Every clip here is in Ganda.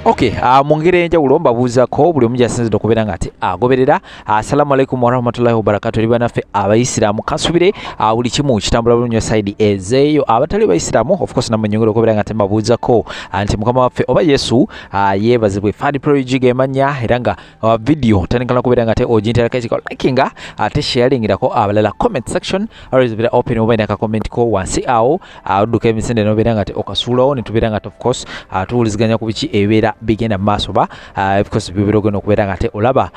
Okay, mungire enjawulo mbabuuzako buli omu gyasinzidde okubeera nga ate agoberera. Assalamu alaikum warahmatullahi wabarakatuh. Eri bannaffe abayisiraamu kasubire buli kimu kitambula bulungi side ezeeyo. Abatali bayisiraamu of course namwe nyongera okubeera nga ate mbabuuzako nti mukama waffe oba Yesu yeebazibwe. Fadi Project gemanya era nga video tandikala kubeera nga ate ogintera kachiko likinga ate sharingirako abalala comment section always be open oba ina ka comment ko wansi awo aduka emisende no beera nga ate okasuulawo ne tubeera nga of course tuwuliziganya ku biki ebeera bigenda maaso ba of course bibirogo no kubeera nga ate olaba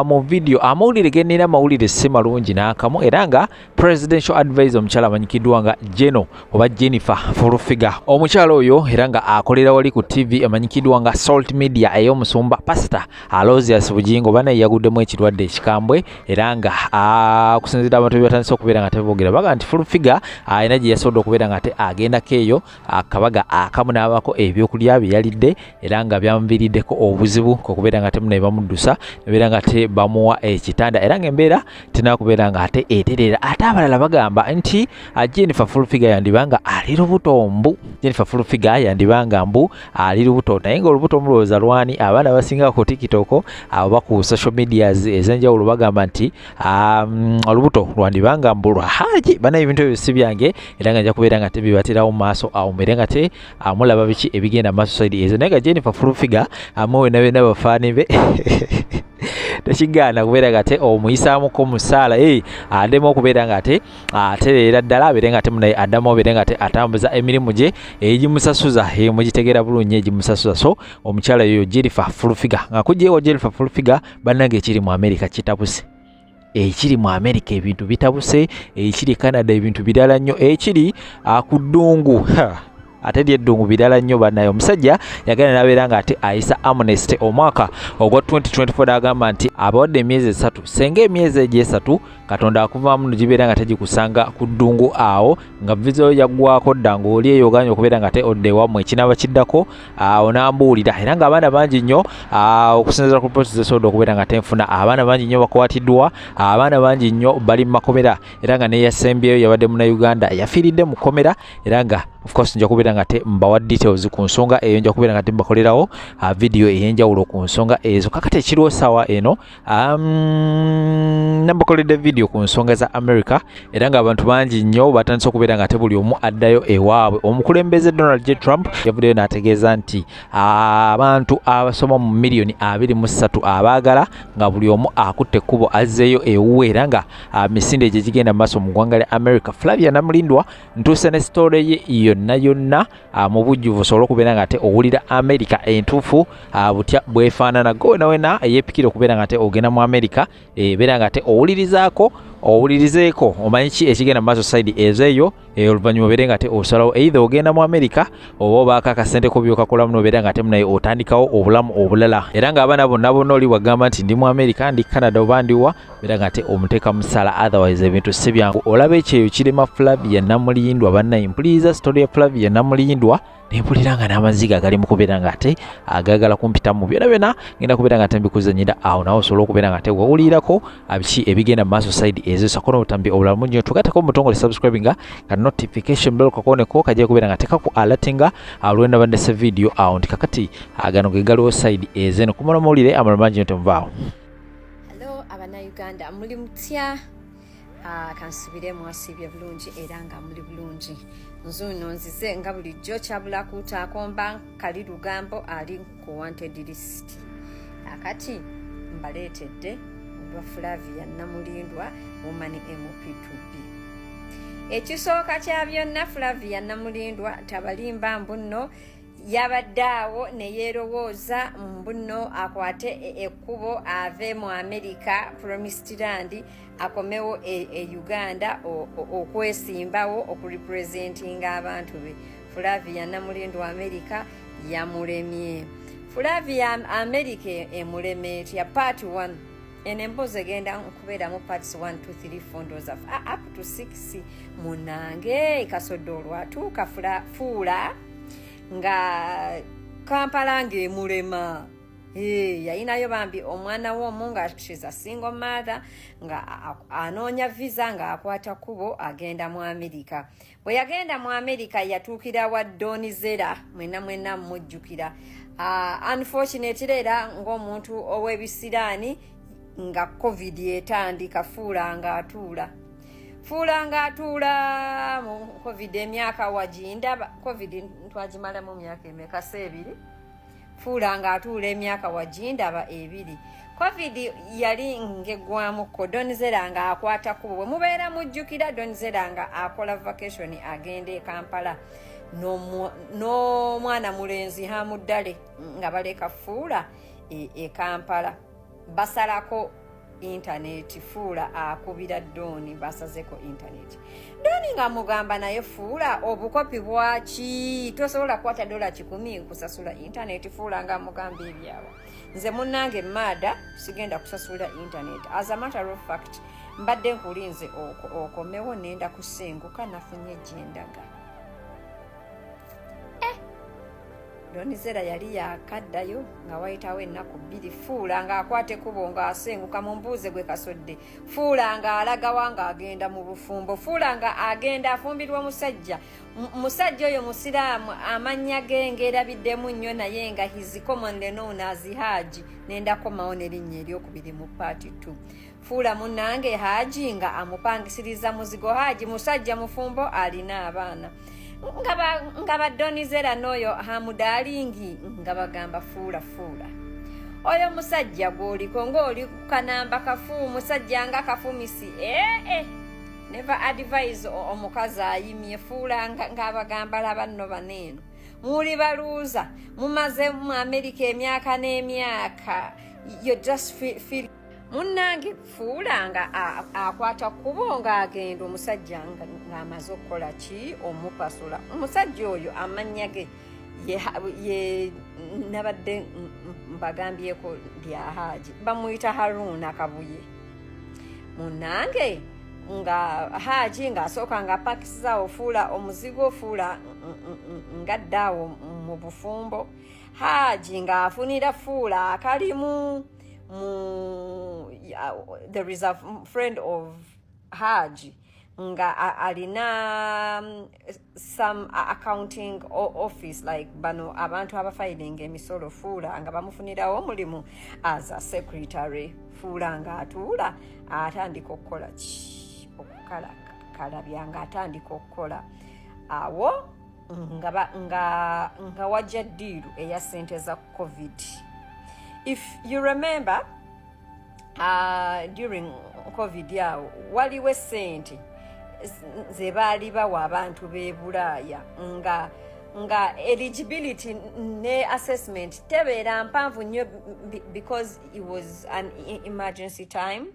mu video amawulire genina mawulire semalungi n'akamu era nga presidential advisor omukyala amanyikidwa nga Jeno oba Jennifer Fulufiga. Omukyala oyo era nga akolera wali ku TV amanyikidwa nga Salt Media ey'omusumba Pastor Aloysius Bujingo bana yaguddemu ekirwadde ekikambwe era nga kusinzira abantu batandise okubeera nga tebogera baga nti Fulufiga ayina gye yasobola okubeera nga ate agenda keeyo akabaga akamu n'abako ebyokulya bye yalidde era nga byamuviriddeko obuzibu okubeera nga temuna bamuddusa ebeera nga te bamuwa ekitanda era nga embeera tenakubeera nga ate eterera ate abalala bagamba nti Jennifer Fulufiga yandibanga ali lubuto mbu Jennifer Fulufiga yandibanga mbu ali lubuto naye nga olubuto mulowooza lwani abaana basinga ku TikTok aba ku social media ez'enjawulo bagamba nti olubuto lwandibanga mbu lwa Haji bana ebintu ebyo si byange era nga nja kubeera nga tebibatirawo mu maaso awo mbere nga te mulaba biki ebigenda mu maaso side ezo naye nga Jennifer Fulufiga amuwe nabe n'abafaani be tekigaana kubeera nga ate omuyisaamuko musaala ademu okubeera nga ate atereera ddala abeere nga ate munaye addamu obeere nga ate atambuza emirimu gye egimusasuza mugitegeera bulungi egimusasuza. So omukyala yoyo Jennifer Fulufiga nga kujjeewo Jennifer Fulufiga bannange ekiri mu America kitabuse ekiri mu America ebintu bitabuse ekiri Canada ebintu bidala nnyo ekiri ku ddungu ate lyeddungu bidala nnyo bannaye omusajja yagenda nabeera nga ate ayisa amnesty omwaka ogwa 2024 agamba nti abawadde emyezi 3 senga emyezi egy'esatu Katonda akuvaamu nogibeera nga tegikusanga ku ddungu awo nga viza yaggwako dda ng'oli eyo oganye okubeera nga te odde wammwe ekinaaba kiddako onambuulira era nga abaana bangi nnyo okusinziira ku posti zesobola okubeera nga tenfuna abaana bangi nnyo bakwatiddwa abaana bangi nnyo bali mu makomera era nga neyasembyeyo yabadde Munnayuganda yafiiridde mu kkomera era nga of course nja kubeera nga te mbawa details ku nsonga eyo nja kubeera nga te mbakolerawo video ey'enjawulo ku nsonga ezo kakati ekiriwo sawa eno nambakoledde video ku nsonga za America era nga abantu bangi nnyo batandise okubeera nga te buli omu addayo ewaabwe. Omukulembeze Donald J. Trump yavuddeyo n'ategeeza nti abantu abasoma mu miliyoni 23 abaagala nga buli omu akutte ekkubo azzeeyo ewuwe era nga misinde gye gigenda mu maaso mu ggwanga lya America. Flavia Namulindwa ntuuse ne story ye yonna mu bujjuvu osobola okubeera nga ate owulira America entuufu butya bwefaanana gwe wena eyeepikira okubeera nga ate ogenda mu America ebeera nga ate owulirizeeko omanyi ki ekigenda mu maaso side ezeeyo oluvannyuma obeere nga ate osalawo either ogenda mu America oba obaako akasente ko byokakolamu nobeera nga ate munaye otandikawo obulamu obulala era nga abaana bonna oli wagamba nti ndi mu America ndi Canada oba ndiwa beera nga ate omuteeka musala otherwise ebintu si byangu. Olaba ekyeyo kirema Flavia Namulindwa bannaye mpuliriza story ya Flavia Namulindwa nempulira nga n'amaziga gali mu kubeera nga ate agagala kumpita mu byonna ngenda kubeera nga ate mbikuzanyira awo nawe osobola okubeera nga ate wawulirako biki ebigenda mu maaso side ezo sakono obutambi obulamu nnyo tugateko omutongole subscribinga ka notification bell kakoneko kajja kubeera nga tekaku alatinga alwenda bandese video awo nti kakati agano ge galiwo side ezeno kumala mawulire amala mangi nyo temuvaawo. Hello Abannayuganda muli mutya? Kansubire mwasibye bulungi era nga muli bulungi nzuno nzize nga bulijjo kyabula kutakomba kali lugambo ali ku wanted list akati mbaleetedde olwa Flavia Namulindwa woman MP2B. Ekisooka kya byonna Flavia Namulindwa tabalimba mbunno yabaddaawo ne yeerowooza mbunno akwate ekkubo ave mu America Promised Land akomewo Uganda okwesimbawo okurepresentinga abantu be. Flavia Namulindwa America yamulemye. Flavia America emuleme etya part 1 enembozi egenda okubeera mu parts 1 2 3 4 ndoza up to 6 munange kasodde olwatuuka fuula nga Kampala ng'emulema yayinayo bambi omwana w'omu nga she's a single mother nga anoonya visa nga akwata kubo agenda mu America. Bwe yagenda mu America yatuukira wa Donizera mwena mujjukira Unfortunately era ng'omuntu ow'ebisiraani nga covid etandika fuula nga atuula mu covid emyaka wagindaba covid twagimala mu myaka emeka 2 fuula nga atuula emyaka wagindaba 2 covid yali ngegwamuko Donizera nga akwata kubo bwe mubeera mujjukira Donizera nga akola vacation agenda e Kampala n'omwana mulenzi hamuddale nga baleka fuula e Kampala basalako internet fuula akubira Doni basazeko internet Doni nga mugamba naye fuula obukopi bwaki tosobola kwata $10 kusasula internet fuula nga mugamba ebyawa nze munnange mada sigenda kusasula internet as a matter of fact mbadde nkulinze okomewo nenda kusenguka nafunye gyendaga Donizera yali yakaddayo nga wayitawo ennaku 2 fuula nga akwate kubo nga asenguka mu mbuuze gwe kasodde fuula nga alagawa nga agenda mu bufumbo fuula nga agenda afumbirwa musajja oyo musiraamu amannya ge ngerabiddemu nnyo naye nga his commonly known as Haji nenda komawo n'erinnya eryokubiri mu part 2 fuula munnange Haji nga amupangisiriza muzigo Haji musajja mufumbo alina abaana nga badonizera n'oyo hamudalingi nga bagamba fuula oyo musajja gwoliko ng'oli kanamba kafu musajja nga kafumisi never advise omukazi ayimye fuula nga bagamba labanno baneeno muli baluuza mumaze mu Amerika emyaka n'emyaka you just feel munnange fuula nga akwata kubo nga agenda omusajja nga amaze okukola ki omupasula omusajja oyo amannya ge ye nabadde mbagambyeko lya Haji bamuyita Haruna Kabuye munnange nga Haji nga asooka nga pakisizaawo fuula omuzigo fuula ngaddaawo mu bufumbo Haji nga afunira fuula akalimu there is a friend of Haji nga alina some accounting office like bano abantu abafiling emisolo fuula nga bamufunirawo omulimu as a secretary fuula nga atuula atandika okukola ki okukalabya nga atandika okukola awo nga wajja ddiiru eya ssente za covid. If you remember, during COVID yawo waliwo sente ze baali bawa abantu b'e Bulaaya nga eligibility ne assessment tebeera mpanvu nnyo because it was an emergency time.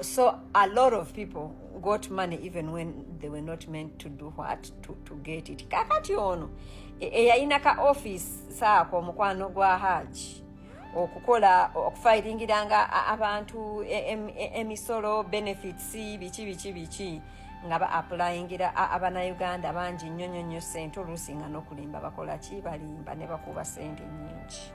So a lot of people got money even when they were not meant to do what to get it. Kakati ono eyalina ka office saako omukwano gwa Haji okukola okufiringiranga abantu emisolo benefits biki nga ba applyingira abanauganda bangi nnyo sente oluusi nga n'okulimba bakola ki balimba ne bakuba sente nnyingi.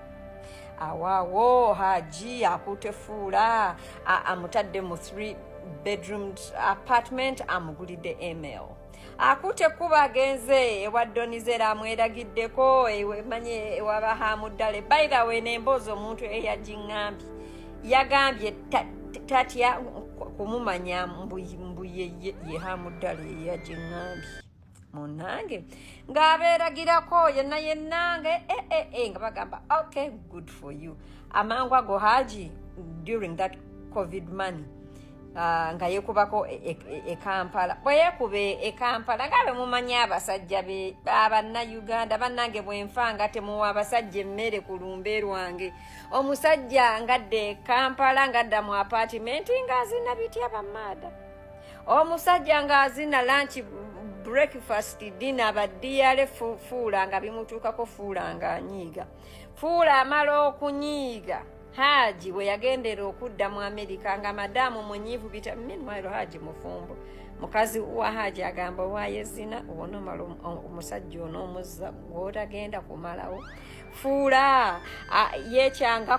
Awawo Haji akute fuula amutadde mu 3-bedroom apartment amugulidde email akute kuba agenze ewa Donizera amweragiddeko manye ewaba hamuddale by the way n'emboozi omuntu eyagingambye yagambye tatya kumumanya mbu ye hamuddale eyagingambye munange ng'abeeragirako yenna nga bagamba okay good for you amangu ago Haji during that covid money nga yekubako e Kampala bwe yekube e Kampala nga bemumanya abasajja be abannauganda bannange bwenfa nga temuwa abasajja emmere ku lumbe lwange omusajja ngadde Kampala ngadda mu apartment ng'azina bitya bamada omusajja ng'azina lunch breakfast dinner badiyale fuula nga bimutuukako fuula nga anyiiga fuula amala okunyiiga Haji we yagendera okudda mu Amerika nga madamu munyiivu meanwhile Haji mufumbo mukazi wa Haji agamba wayezina onomala omusajja onoomuzza gw'otagenda kumalawo fuula yekyanga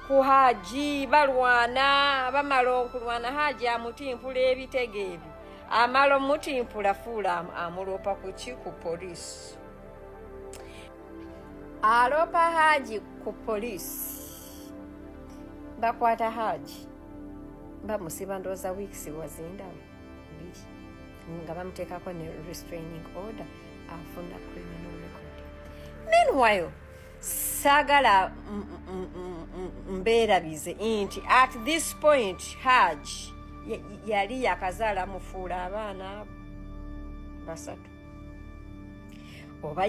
ku Haji balwana bamala okulwana Haji amutimpula ebitego ebyo amala omutimpula fuula amulopa ku police. alopa haji ku polisi bakwata haji bamusiba ndooza weeks wazindaba 2 nga bamuteekako ne restraining order afuna criminal record. Meanwhile saagala mbeerabize nti at this point haji yali yakazaala mufuula abaana abo 3 oba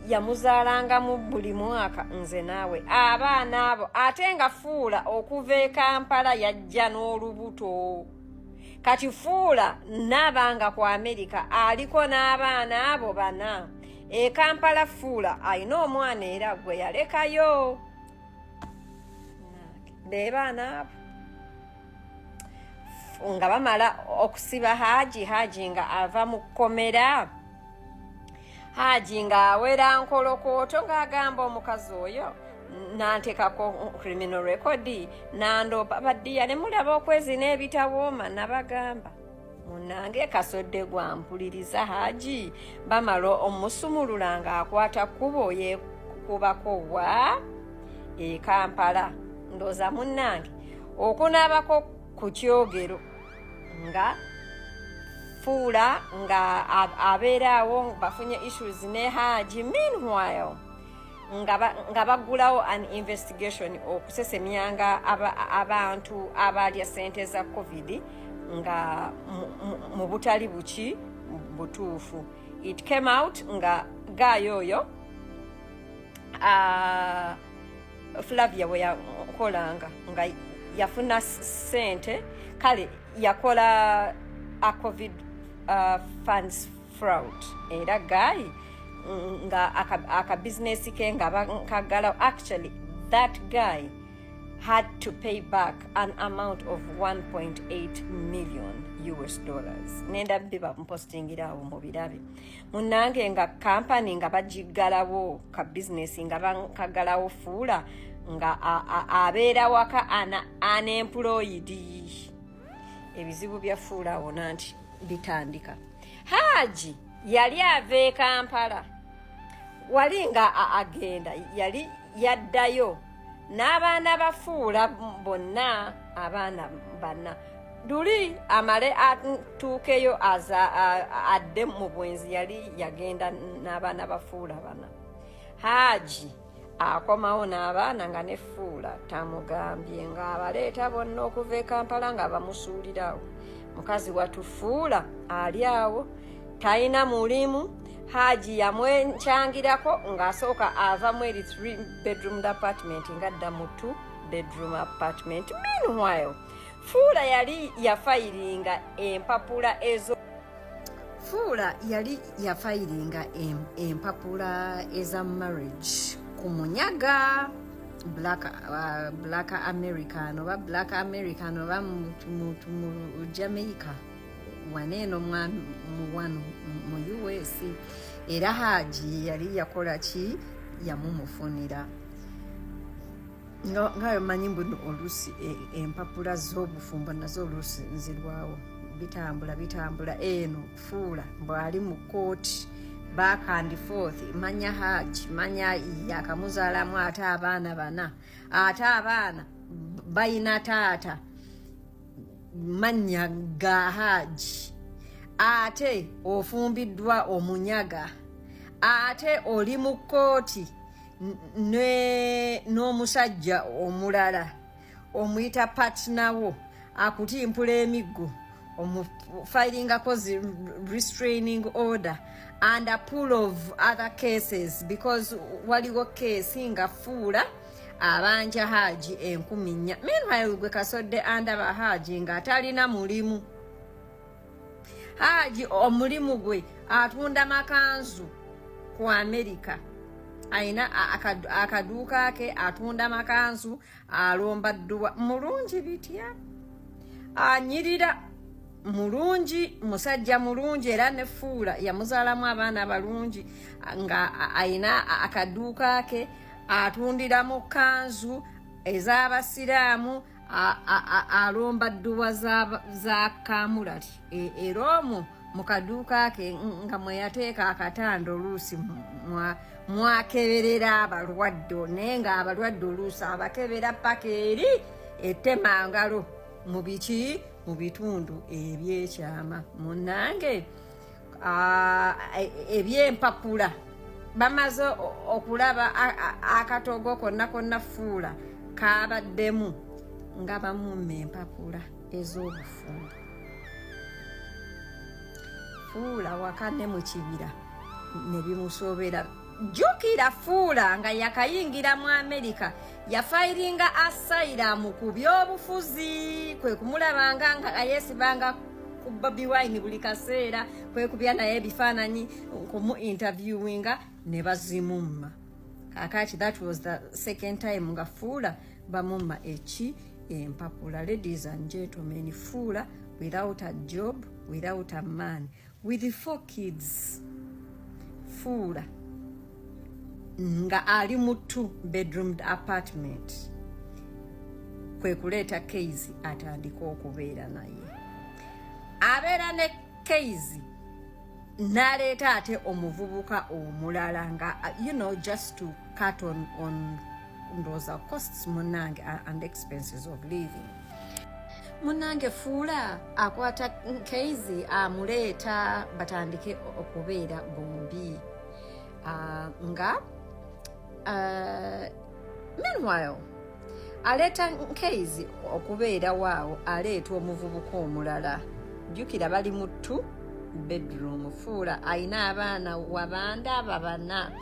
yamuzaalangamu buli mwaka nze naawe abaana abo ate nga fuula okuva e Kampala yajja n'olubuto kati fuula n'abanga ku Amerika aliko n'abaana abo 4 e Kampala fuula alina omwana era gwe yalekayo be baana abo nga bamala okusiba haji nga ava mu kkomera haji nga awera nkolokooto ng'agamba omukazi oyo nantekako criminal record nandoopa baddiya ne mulaba okwezi n'ebitawooma nabagamba munange kasodde gwampuliriza haji bamala omusumulula ng'akwata kkubo yeekubako wa e Kampala ndooza munnange okunaabako ku kyogero nga fuula nga abeeraawo bafunye issues ne haji. Meanwhile nga baggulawo an investigation okusesemyanga abantu abalya ssente za covid nga mu butali butuufu. It came out nga gaayo oyo Flavia bwe yakolanga nga yafuna ssente kale yakola a covid funds fraud era guy nga aka business ke nga bakagala. Actually that guy had to pay back an amount of $1.8 million. Nenda biba mpostingirawo mu birabe munange nga company nga bajigalawo ka business nga bakagalawo fuula nga abeera waka unemployed. Ebizibu bya fuula wona nti bitandika. Haji yali ava e Kampala wali nga agenda yali yaddayo n'abaana bafuula bonna abaana 4 duli amale atuukeyo adde mu bwenzi yali yagenda n'abaana bafuula 4 haji akomawo n'abaana nga ne fuula tamugambye nga abaleeta bonna okuva e Kampala nga bamusuulirawo. Mukazi watufuula ali awo talina mulimu. Haji yamwenkyangirako ng'asooka avamu eri 3-bedroom apartment ngadda mu 2-bedroom apartment. Meanwhile fuula yali yafayiringa empapula ezo eza marriage ku munyaga black American oba mu Jamaica waneeno mu US. Era haji yali yakola ki yamumufunira nga manyi mbuno olusi empapula z'obufumbo nazo olusi nzirwawo bitambula eno fuula bwali mu kooti back and forth manya haji manya yakamuzaalamu ate abaana 4 ate abaana bayina taata manya ga haji ate ofumbiddwa omunyaga ate oli mu kooti n'omusajja omulala omuyita patnawo akutimpula emiggo omufilingako restraining order and a pool of other cases because waliwo case nga fuula abanja haji 14. Meanwhile gwe kasodde andaba haji nga atalina mulimu. Haji omulimu gwe atunda makanzu ku Amerika. Aina akaduuka ke atunda makanzu alomba dduwa mulungi bitya anyirira mulungi musajja mulungi era ne fuula yamuzaalamu abaana balungi nga aina akaduuka ke atundira mu kanzu ez'abasiraamu alomba dduwa za kamulati eromu mu kaduuka ke nga mwe yateeka akatanda oluusi mwakeberera abalwadde naye nga abalwadde oluusi abakebera paka eri ettemangalo mu biki mu bitundu ebyekyama. Munnange ebyempapula bamaze okulaba akatogo konna konna Fuula kabaddemu nga bamumma empapula ez'obufuula. Fuula wakane mu kibira ne bimusoobera. Jjukira Fuula nga yakayingira mu Amerika yafayiringa asayiramu ku byobufuzi, kwe kumulabanga nga yeesibanga ku Bobi Wine buli kaseera, kwe kubya naye ebifaananyi kumu interviewinga ne bazimumma. Kakati that was the second time nga Fuula bamumma empapula. Ladies and gentlemen, Fuula without a job, without a man, with 4 kids. Fuula nga ali mu 2-bedroom apartment, kwe kuleeta Keizi atandika okubeera naye. Abeera ne Keizi n'aleeta ate omuvubuka omulala nga just to cut on those costs munnange and expenses of living. Munnange Fuula akwata Keizi amuleeta batandike okubeera bombi. Meanwhile aleeta Keizi okubeera waawo, aleeta omuvubuka omulala. Jjukira bali mu 2-bedroom. Fuula alina abaana wabanda babana.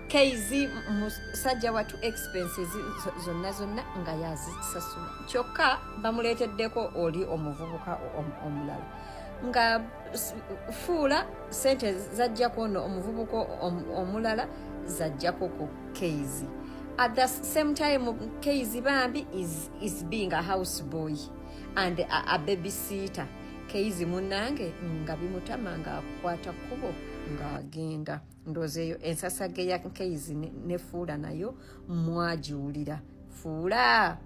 Keizi musajja watu expenses zonna nga yazisasula, kyokka bamuleeteddeko oli omuvubuka omulala nga Fuula sente zajjako no omuvubuka omulala zajjako ku Keizi. At the same time Keizi bambi is being a house boy and a babysitter. Keizi munnange nga bimutama nga akwata kubo nga agenda. Ndowooza eyo ensasage ya Keizi ne Fuula nayo mwagiwulira. Fuula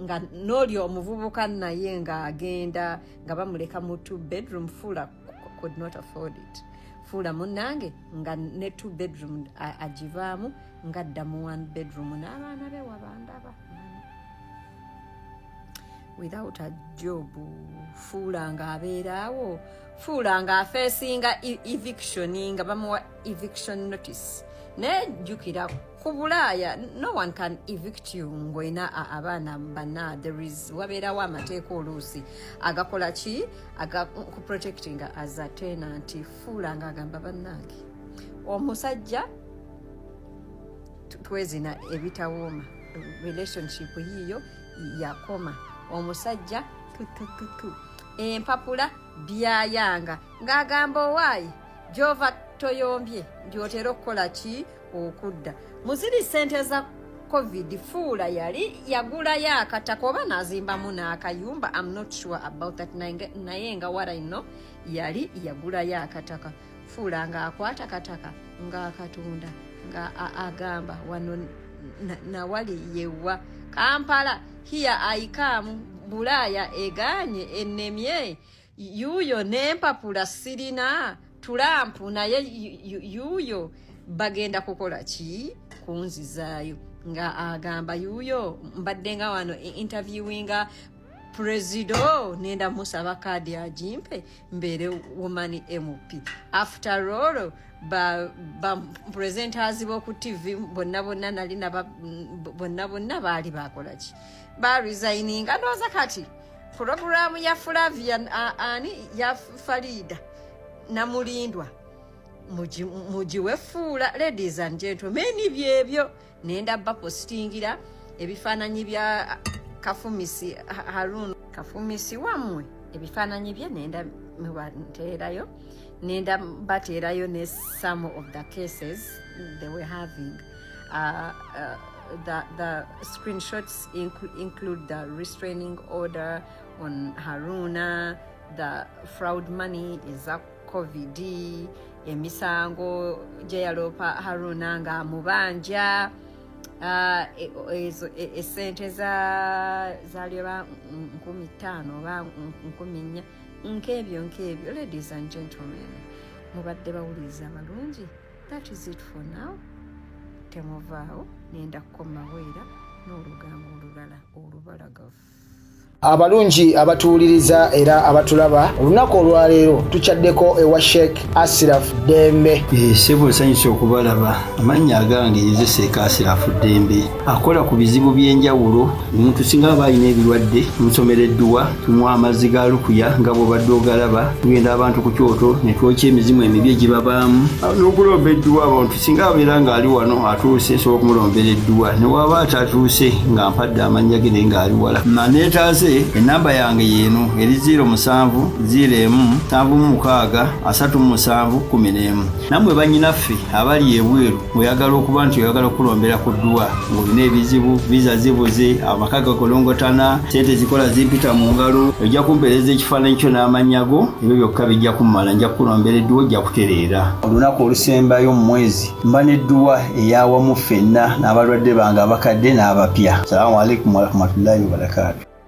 nga n'oli omuvubuka naye nga agenda nga bamuleka mu 2-bedroom. Fuula could not afford it. Fuula munnange nga ne 2-bedroom agivaamu nga adda mu 1-bedroom n'abaana be wabandaba. Without a job, Fuula nga abeeraawo. Fuula nga afeesinga eviction nga bamuwa eviction notice. Naye jjukira ku Bulaaya no one can evict you ng'olina abaana banna. There is wabeerawo amateeka oluusi agakola ki ku protecting as a tenant. Fuula nga agamba bannange omusajja twezina ebitawooma, relationship yiyo yakoma. Omusajja empapula byayanga ng'agamba owaayi gy'ova toyombye gy'otera okukola ki okudda. Muziri sente za COVID Fuula yali yagulayo akataka oba n'azimbamu n'akayumba. I'm not sure about that, naye nga what I know yali yagulayo akataka. Fuula ng'akwata kataka ng'akatunda nga agamba wano nawali yewa Kampala, here I come. Bulaaya egaanye ennemye yuuyo n'empapula sirina. Trump naye yuuyo bagenda kukola ki kunzizaayo nga agamba yuuyo mbadde nga wano interviewinga Presido nenda musaba kaadi agimpe mbeere woman MP. After all presenters b'oku TV bonna nali bonna baali bakola ki resigninga. Ndowooza kati programu ya Flavia ya Farida Namulindwa mugiwe Fuula. Ladies and gentlemen, byebyo nenda bapostingira ebifaananyi bya Kafumisi Harun Kafumisi wammwe, ebifaananyi bye nenda mubateerayo, nenda bateerayo ne some of the cases they were having. The screenshots include the restraining order on Haruna, the fraud money is a COVID, emisango gye yaloopa Haruna nga mubanja, ezo esente zalyoba 5,000 oba 10,000 nkebyo. Ladies and gentlemen, mubadde bawuliriza abalungi. That is it for now. Temuvaawo nenda kukomaweera n'olugambo olulala olubalagavu. Abalungi abatuwuliriza era abatulaba, olunaku olwaleero tukyaddeko ewa Sheikh Ashraf Dembe. Sebo nsanyusa okubalaba. Amannya agange nze Sheikh Ashraf Dembe. Akola ku bizibu by'enjawulo. Omuntu singa aba alina ebirwadde musomereddwa, tunywa amazzi ga lukuya nga bw'obadde ogalaba, tugenda abantu ku kyoto ne twokya emizimu emibi egibabaamu n'okulomba edduwa. Abantu singa abeera ng'ali wano atuuse sobola okumulombera edduwa, ne waba atatuuse nga mpadde amannya ge naye ng'ali wala. Neetaase enamba yange yeeno eri 0707363711. Nammwe bannyinaffe abali ebweru oyagala okuba nti oyagala okulombera ku dduwa ng'olina ebizibu, viza zibuze, amaka gakolongotana, sente zikola zimpita mu ngalo, ojja kumpeereza ekifaananyi kyo n'amannya go, ebyo byokka bijja kummala. Nja kukulombera edduwa, ojja kutereera. Olunaku olusembayo mu mwezi mba n'edduwa eyawamu ffenna n'abalwadde bange abakadde n'abapya. Salaamu alaikum warahmatullahi wabarakatuh.